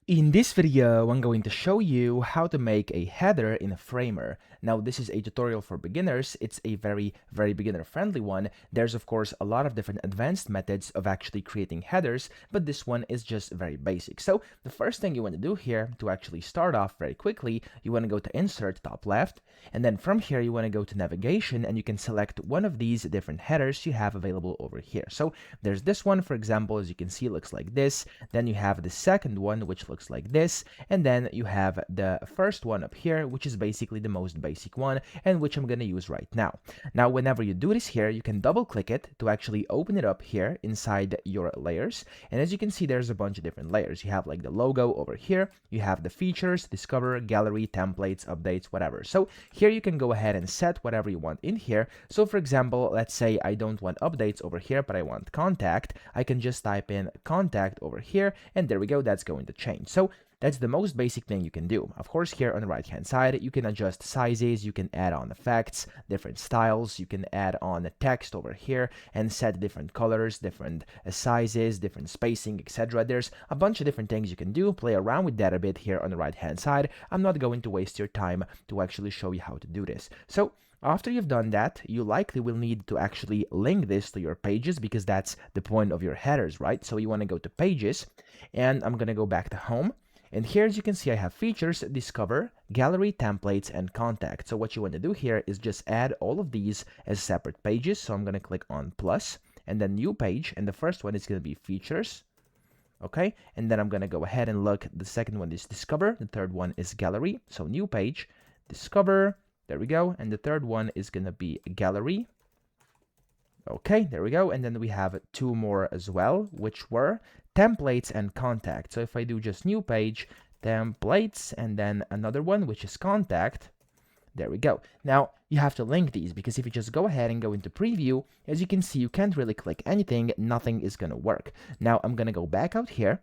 In this video, I'm going to show you how to make a header in a Framer. Now, this is a tutorial for beginners. It's a very beginner-friendly one. There's, of course, a lot of different advanced methods of actually creating headers, but this one is just very basic. So the first thing you want to do here to actually start off very quickly, you want to go to Insert, top left, and then from here, you want to go to Navigation, and you can select one of these different headers you have available over here. So there's this one, for example, as you can see, looks like this. Then you have the second one, which looks like this, and then you have the first one up here, which is basically the most basic one and which I'm going to use right now. Now, whenever you do this here, you can double click it to actually open it up here inside your layers. And as you can see, there's a bunch of different layers. You have like the logo over here, you have the features, discover, gallery, templates, updates, whatever. So here you can go ahead and set whatever you want in here. So for example, let's say I don't want updates over here, but I want contact. I can just type in contact over here, and there we go, that's going to change. So that's the most basic thing you can do. Of course, here on the right hand side, you can adjust sizes, you can add on effects, different styles, you can add on the text over here and set different colors, different sizes, different spacing, etc. There's a bunch of different things you can do. Play around with that a bit here on the right hand side. I'm not going to waste your time to actually show you how to do this. So after you've done that, you likely will need to actually link this to your pages because that's the point of your headers, right? So you want to go to pages, and I'm going to go back to home. And here, as you can see, I have features, discover, gallery, templates, and contact. So what you want to do here is just add all of these as separate pages. So I'm going to click on plus and then new page. And the first one is going to be features. Okay. And then I'm going to go ahead and look. The second one is discover. The third one is gallery. So new page, discover. There we go. And the third one is going to be gallery. Okay, there we go. And then we have two more as well, which were templates and contact. So if I do just new page, templates, and then another one, which is contact, there we go. Now, you have to link these because if you just go ahead and go into preview, as you can see, you can't really click anything. Nothing is going to work. Now, I'm going to go back out here.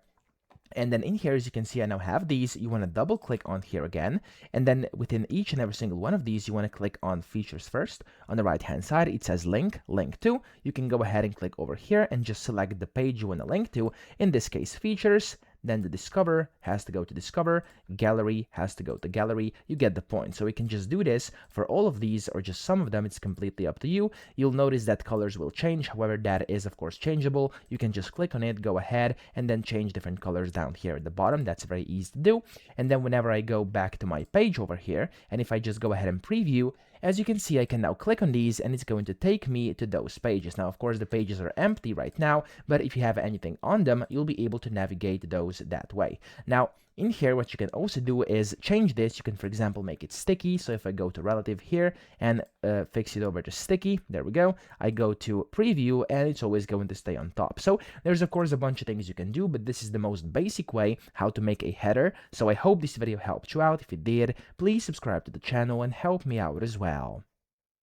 And then in here, as you can see, I now have these. You want to double click on here again. And then within each and every single one of these, you want to click on features first. On the right hand side, it says link to. You can go ahead and click over here and just select the page you want to link to. In this case, features. Then the discover has to go to discover, gallery has to go to gallery. You get the point. So we can just do this for all of these or just some of them. It's completely up to you. You'll notice that colors will change. However, that is of course changeable. You can just click on it, go ahead, and then change different colors down here at the bottom. That's very easy to do. And then whenever I go back to my page over here, and if I just go ahead and preview, as you can see, I can now click on these and it's going to take me to those pages. Now, of course, the pages are empty right now, but if you have anything on them, you'll be able to navigate those that way. Now, in here, what you can also do is change this. You can, for example, make it sticky. So if I go to relative here and fix it over to sticky, there we go. I go to preview and it's always going to stay on top. So there's, of course, a bunch of things you can do, but this is the most basic way how to make a header. So I hope this video helped you out. If it did, please subscribe to the channel and help me out as well.